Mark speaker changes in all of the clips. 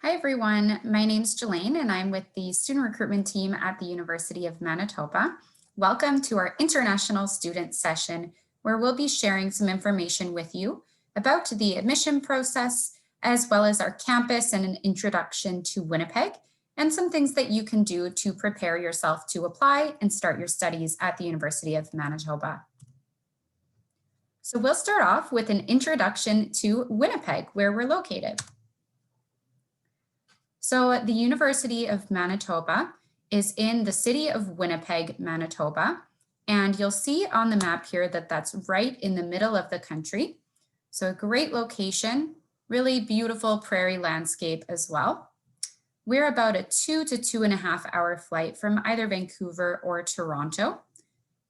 Speaker 1: Hi everyone, my name's Jelaine and I'm with the student recruitment team at the University of Manitoba. Welcome to our international student session where we'll be sharing some information with you about the admission process, as well as our campus and an introduction to Winnipeg, and some things that you can do to prepare yourself to apply and start your studies at the University of Manitoba. So we'll start off with an introduction to Winnipeg, where we're located. So the University of Manitoba is in the city of Winnipeg, Manitoba, and you'll see on the map here that that's right in the middle of the country. So a great location, really beautiful prairie landscape as well. We're about a 2 to 2.5 hour flight from either Vancouver or Toronto.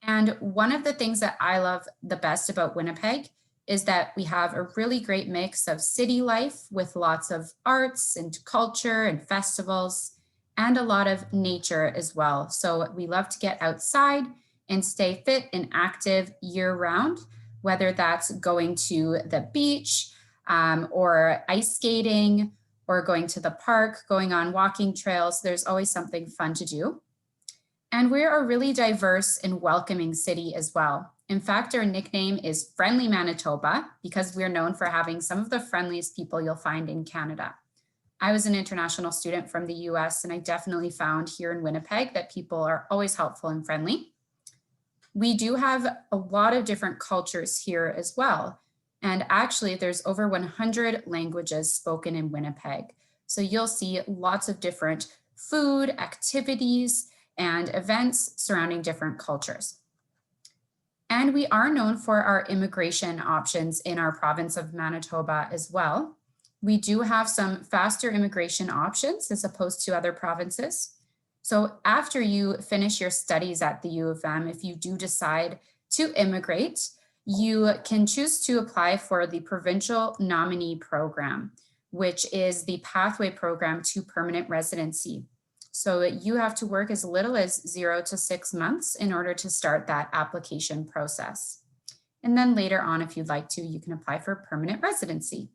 Speaker 1: And one of the things that I love the best about Winnipeg is that we have a really great mix of city life with lots of arts and culture and festivals and a lot of nature as well. So we love to get outside and stay fit and active year round, whether that's going to the beach or ice skating or going to the park, going on walking trails. There's always something fun to do. And we're a really diverse and welcoming city as well. In fact, our nickname is Friendly Manitoba because we're known for having some of the friendliest people you'll find in Canada. I was an international student from the US, and I definitely found here in Winnipeg that people are always helpful and friendly. We do have a lot of different cultures here as well. And actually, there's over 100 languages spoken in Winnipeg. So you'll see lots of different food, activities, and events surrounding different cultures. And we are known for our immigration options in our province of Manitoba as well. We do have some faster immigration options as opposed to other provinces. So after you finish your studies at the U of M, if you do decide to immigrate, you can choose to apply for the Provincial Nominee Program, which is the pathway program to permanent residency. So you have to work as little as 0 to 6 months in order to start that application process. And then later on, if you'd like to, you can apply for permanent residency.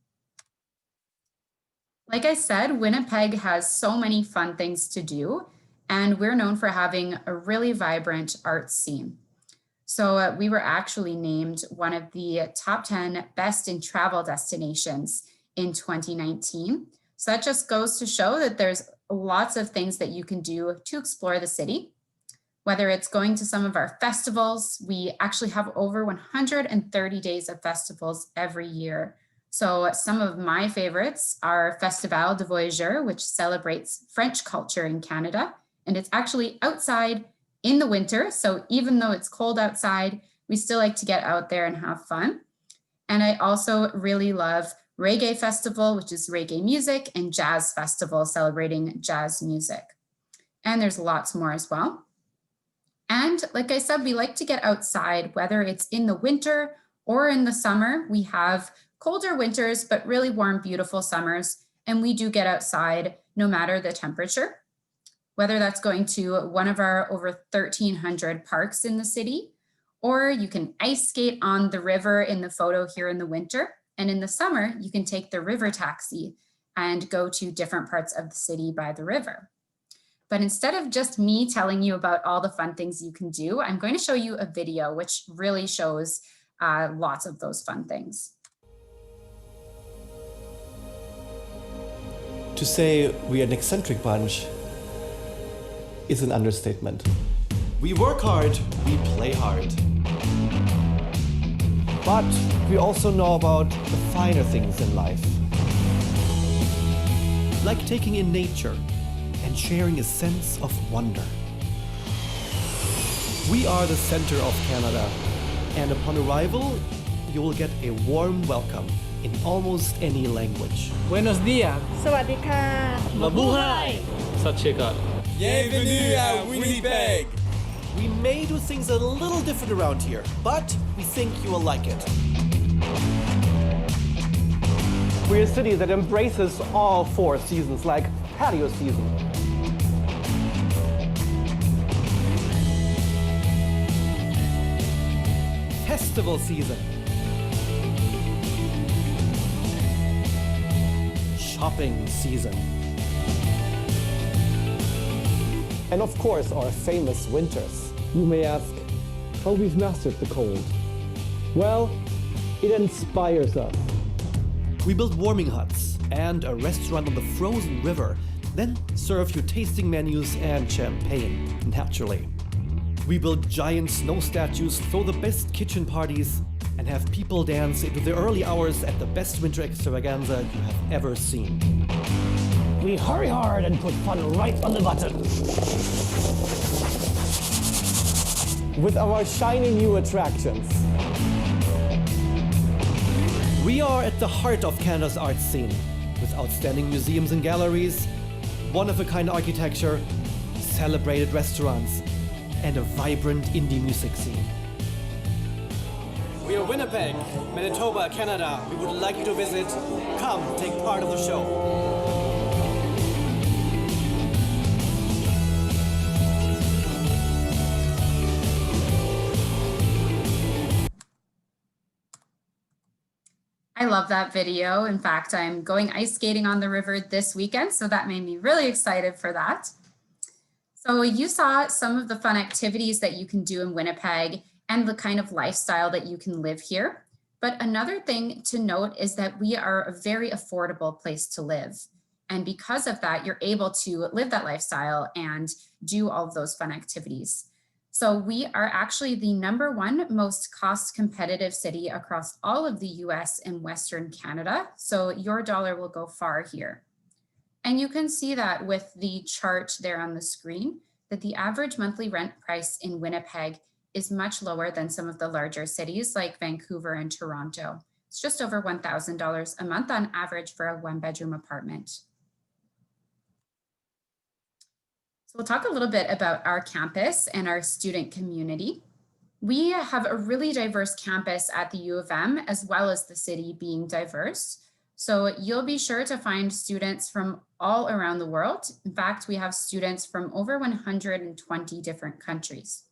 Speaker 1: Like I said, Winnipeg has so many fun things to do, and we're known for having a really vibrant arts scene. So we were actually named one of the top 10 best in travel destinations in 2019. So that just goes to show that there's lots of things that you can do to explore the city, whether it's going to some of our festivals. We actually have over 130 days of festivals every year. So some of my favorites are Festival de Voyageurs, which celebrates French culture in Canada. And it's actually outside in the winter. So even though it's cold outside, we still like to get out there and have fun. And I also really love Reggae Festival, which is reggae music, and Jazz Festival, celebrating jazz music. And there's lots more as well. And like I said, we like to get outside, whether it's in the winter or in the summer. We have colder winters, but really warm, beautiful summers. And we do get outside no matter the temperature, whether that's going to one of our over 1,300 parks in the city, or you can ice skate on the river in the photo here in the winter. And in the summer, you can take the river taxi and go to different parts of the city by the river. But instead of just me telling you about all the fun things you can do, I'm going to show you a video which really shows lots of those fun things.
Speaker 2: To say we're an eccentric bunch is an understatement. We work hard, we play hard. But we also know about the finer things in life. Like taking in nature and sharing a sense of wonder. We are the center of Canada, and upon arrival, you will get a warm welcome in almost any language.
Speaker 3: Buenos días.
Speaker 4: สวัสดีค่ะ
Speaker 3: Mabuhay. Satchika.
Speaker 5: Bienvenue à Winnipeg!
Speaker 2: We may do things a little different around here, but we think you will like it.
Speaker 6: We're a city that embraces all 4 seasons, like patio season.
Speaker 2: Festival season. Shopping season.
Speaker 6: And of course, our famous winters. You may ask, how we've mastered the cold? Well, it inspires us.
Speaker 2: We build warming huts and a restaurant on the frozen river, then serve you tasting menus and champagne, naturally. We build giant snow statues, throw the best kitchen parties, and have people dance into the early hours at the best winter extravaganza you have ever seen.
Speaker 6: We hurry hard and put fun right on the button. With our shiny new attractions.
Speaker 2: We are at the heart of Canada's art scene, with outstanding museums and galleries, one-of-a-kind architecture, celebrated restaurants, and a vibrant indie music scene. We are Winnipeg, Manitoba, Canada. We would like you to visit. Come, take part of the show.
Speaker 1: I love that video. In fact, I'm going ice skating on the river this weekend, so that made me really excited for that. So you saw some of the fun activities that you can do in Winnipeg and the kind of lifestyle that you can live here. But another thing to note is that we are a very affordable place to live. And because of that, you're able to live that lifestyle and do all of those fun activities. So we are actually the #1 most cost competitive city across all of the US and Western Canada. So your dollar will go far here. And you can see that with the chart there on the screen, that the average monthly rent price in Winnipeg is much lower than some of the larger cities like Vancouver and Toronto. It's just over $1,000 a month on average for a 1-bedroom apartment. So we'll talk a little bit about our campus and our student community. We have a really diverse campus at the U of M, as well as the city being diverse. So you'll be sure to find students from all around the world. In fact, we have students from over 120 different countries.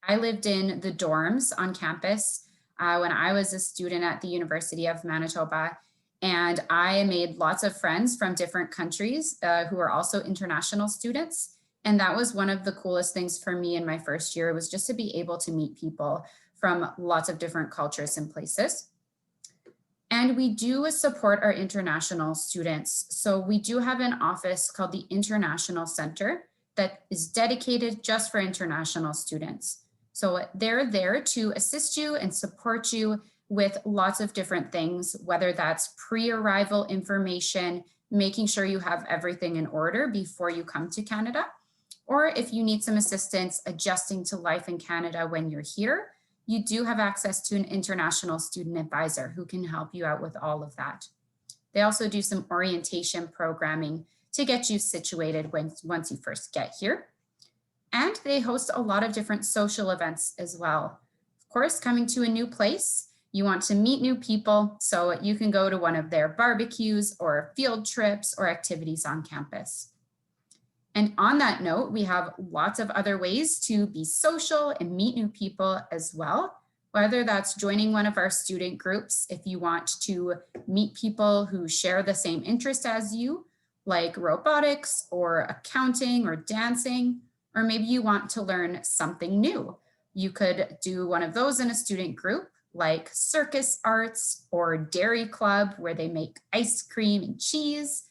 Speaker 1: I lived in the dorms on campus when I was a student at the University of Manitoba, and I made lots of friends from different countries who are also international students. And that was one of the coolest things for me in my first year, was just to be able to meet people from lots of different cultures and places. And we do support our international students. So we do have an office called the International Center that is dedicated just for international students. So they're there to assist you and support you with lots of different things, whether that's pre-arrival information, making sure you have everything in order before you come to Canada, or if you need some assistance adjusting to life in Canada when you're here, you do have access to an international student advisor who can help you out with all of that. They also do some orientation programming to get you situated once you first get here. And they host a lot of different social events as well. Of course, coming to a new place, you want to meet new people, so you can go to one of their barbecues or field trips or activities on campus. And on that note, we have lots of other ways to be social and meet new people as well, whether that's joining one of our student groups if you want to meet people who share the same interest as you, like robotics or accounting or dancing, or maybe you want to learn something new. You could do one of those in a student group, like circus arts or dairy club, where they make ice cream and cheese,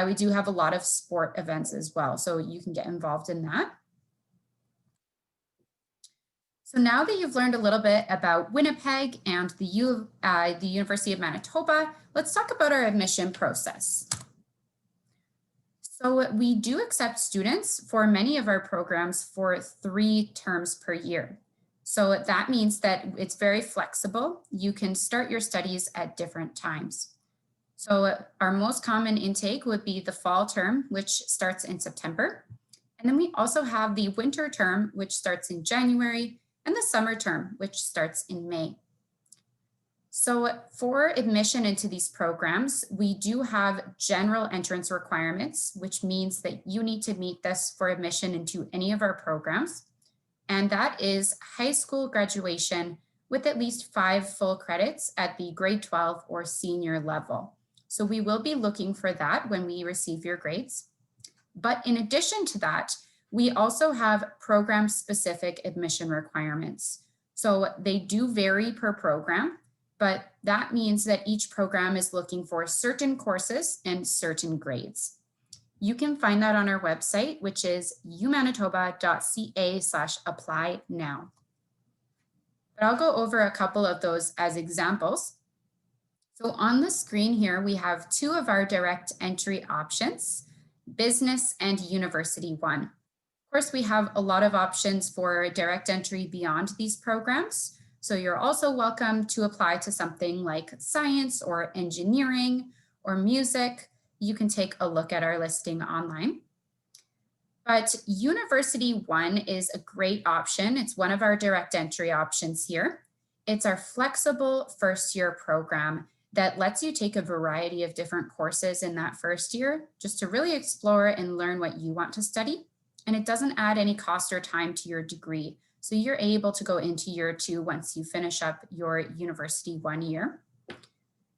Speaker 1: we do have a lot of sport events as well, so you can get involved in that. So now that you've learned a little bit about Winnipeg and the University of Manitoba, let's talk about our admission process. So we do accept students for many of our programs for 3 terms per year. So that means that it's very flexible. You can start your studies at different times. So our most common intake would be the fall term, which starts in September. And then we also have the winter term, which starts in January, and the summer term, which starts in May. So for admission into these programs, we do have general entrance requirements, which means that you need to meet this for admission into any of our programs. And that is high school graduation with at least 5 full credits at the grade 12 or senior level. So we will be looking for that when we receive your grades. But in addition to that, we also have program-specific admission requirements. So they do vary per program, but that means that each program is looking for certain courses and certain grades. You can find that on our website, which is umanitoba.ca/apply now. But I'll go over a couple of those as examples. So on the screen here, we have two of our direct entry options, Business and University 1. Of course, we have a lot of options for direct entry beyond these programs. So you're also welcome to apply to something like science or engineering or music. You can take a look at our listing online. But University 1 is a great option. It's one of our direct entry options here. It's our flexible first year program that lets you take a variety of different courses in that first year just to really explore and learn what you want to study. And it doesn't add any cost or time to your degree. So you're able to go into year 2 once you finish up your University 1 year.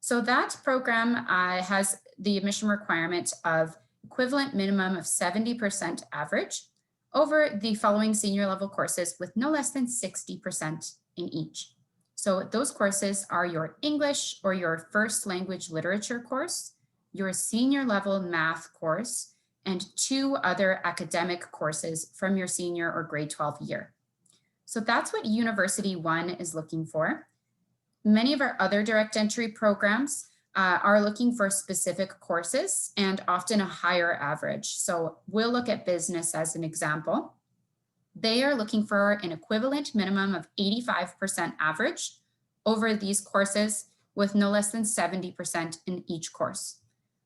Speaker 1: So that program has the admission requirement of equivalent minimum of 70% average over the following senior level courses with no less than 60% in each. So those courses are your English or your first language literature course, your senior level math course, and 2 other academic courses from your senior or grade 12 year. So that's what University 1 is looking for. Many of our other direct entry programs are looking for specific courses and often a higher average. So we'll look at business as an example. They are looking for an equivalent minimum of 85% average over these courses with no less than 70% in each course.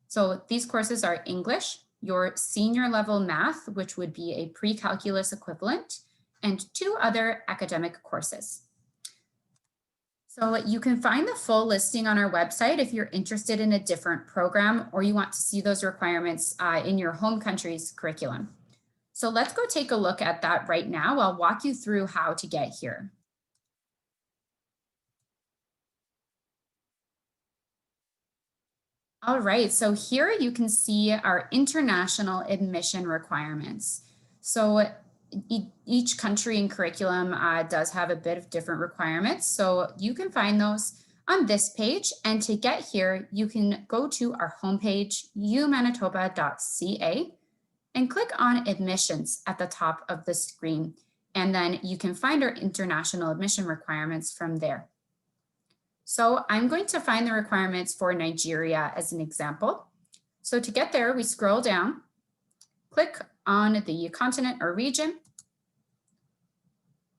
Speaker 1: So these courses are English, your senior level math, which would be a pre-calculus equivalent, and 2 other academic courses. So you can find the full listing on our website if you're interested in a different program or you want to see those requirements in your home country's curriculum. So let's go take a look at that right now. I'll walk you through how to get here. All right, so here you can see our international admission requirements. So each country and curriculum does have a bit of different requirements. So you can find those on this page. And to get here, you can go to our homepage, umanitoba.ca, and click on admissions at the top of the screen. And then you can find our international admission requirements from there. So I'm going to find the requirements for Nigeria as an example. So to get there, we scroll down, click on the continent or region.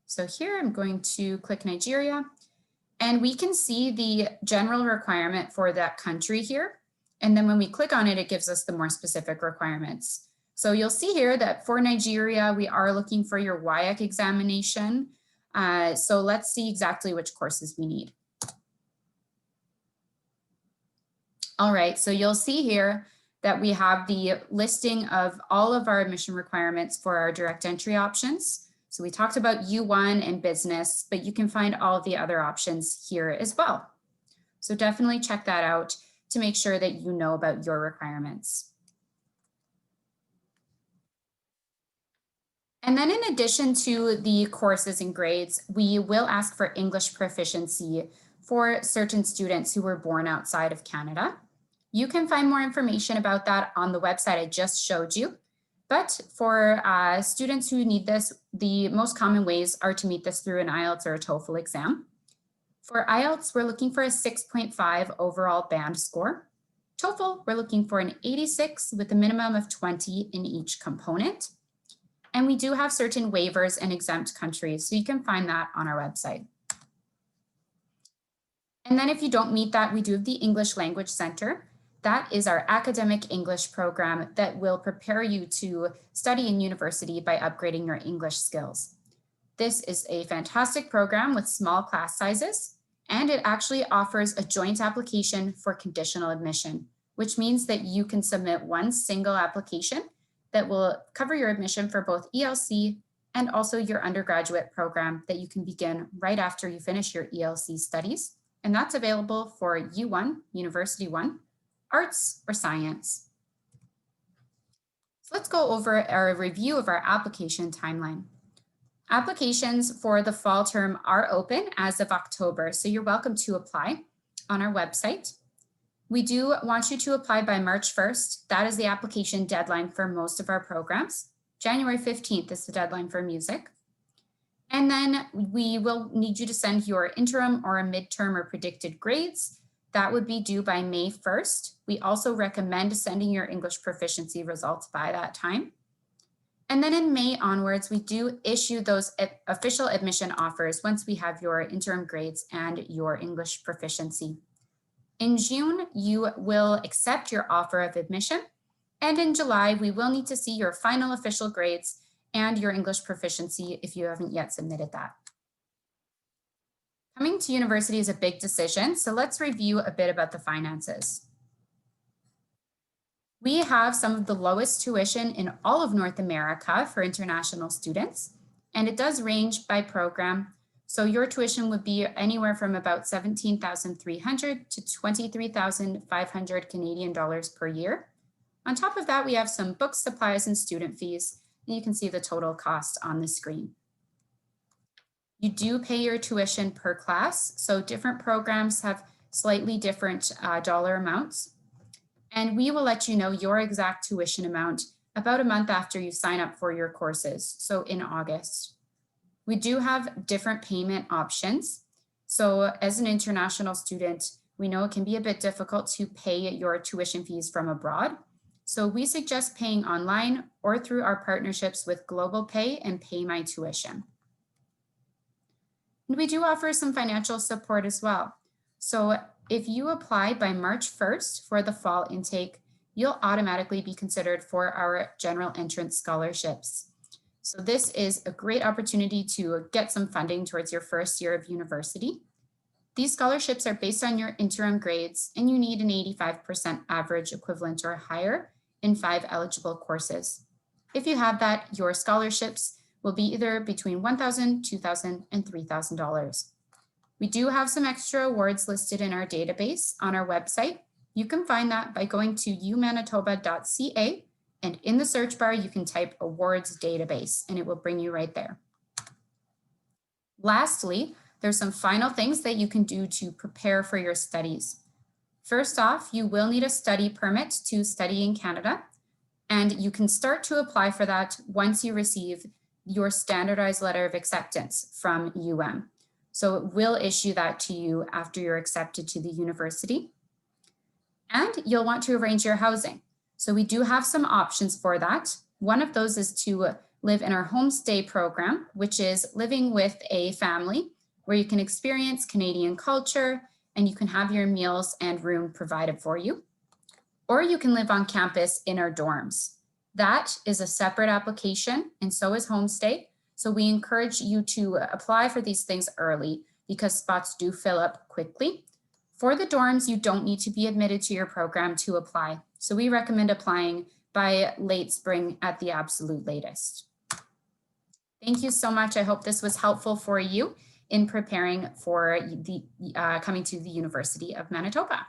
Speaker 1: So here I'm going to click Nigeria, and we can see the general requirement for that country here. And then when we click on it, it gives us the more specific requirements. So you'll see here that for Nigeria, we are looking for your WIAC examination. So let's see exactly which courses we need. All right, so you'll see here that we have the listing of all of our admission requirements for our direct entry options. So we talked about U1 and business, but you can find all of the other options here as well. So definitely check that out to make sure that you know about your requirements. And then in addition to the courses and grades, we will ask for English proficiency for certain students who were born outside of Canada. You can find more information about that on the website I just showed you. But for students who need this, the most common ways are to meet this through an IELTS or a TOEFL exam. For IELTS, we're looking for a 6.5 overall band score. TOEFL, we're looking for an 86 with a minimum of 20 in each component. And we do have certain waivers and exempt countries, so you can find that on our website. And then if you don't meet that, we do have the English Language Center. That is our academic English program that will prepare you to study in university by upgrading your English skills. This is a fantastic program with small class sizes, and it actually offers a joint application for conditional admission, which means that you can submit one single application that will cover your admission for both ELC and also your undergraduate program that you can begin right after you finish your ELC studies. And that's available for U1, University 1, Arts, or Science. So let's go over a review of our application timeline. Applications for the fall term are open as of October, so you're welcome to apply on our website. We do want you to apply by March 1st. That is the application deadline for most of our programs. January 15th is the deadline for music. And then we will need you to send your interim or midterm or predicted grades. That would be due by May 1st. We also recommend sending your English proficiency results by that time. And then in May onwards, we do issue those official admission offers once we have your interim grades and your English proficiency. In June, you will accept your offer of admission. And in July, we will need to see your final official grades and your English proficiency if you haven't yet submitted that. Coming to university is a big decision, so let's review a bit about the finances. We have some of the lowest tuition in all of North America for international students, and it does range by program. So your tuition would be anywhere from about $17,300 to $23,500 Canadian dollars per year. On top of that, we have some books, supplies, and student fees. And you can see the total cost on the screen. You do pay your tuition per class, so different programs have slightly different dollar amounts. And we will let you know your exact tuition amount about a month after you sign up for your courses, so in August. We do have different payment options. So as an international student, we know it can be a bit difficult to pay your tuition fees from abroad. So we suggest paying online or through our partnerships with Global Pay and Pay My Tuition. And we do offer some financial support as well. So if you apply by March 1st for the fall intake, you'll automatically be considered for our general entrance scholarships. So this is a great opportunity to get some funding towards your first year of university. These scholarships are based on your interim grades, and you need an 85% average equivalent or higher in 5 eligible courses. If you have that, your scholarships will be either between $1,000, $2,000, and $3,000. We do have some extra awards listed in our database on our website. You can find that by going to umanitoba.ca, and in the search bar, you can type awards database, and it will bring you right there. Lastly, there's some final things that you can do to prepare for your studies. First off, you will need a study permit to study in Canada, and you can start to apply for that once you receive your standardized letter of acceptance from UM. So it will issue that to you after you're accepted to the university. And you'll want to arrange your housing. So we do have some options for that. One of those is to live in our homestay program, which is living with a family where you can experience Canadian culture and you can have your meals and room provided for you. Or you can live on campus in our dorms. That is a separate application, and so is homestay. So we encourage you to apply for these things early because spots do fill up quickly. For the dorms, you don't need to be admitted to your program to apply. So we recommend applying by late spring at the absolute latest. Thank you so much. I hope this was helpful for you in preparing for the coming to the University of Manitoba.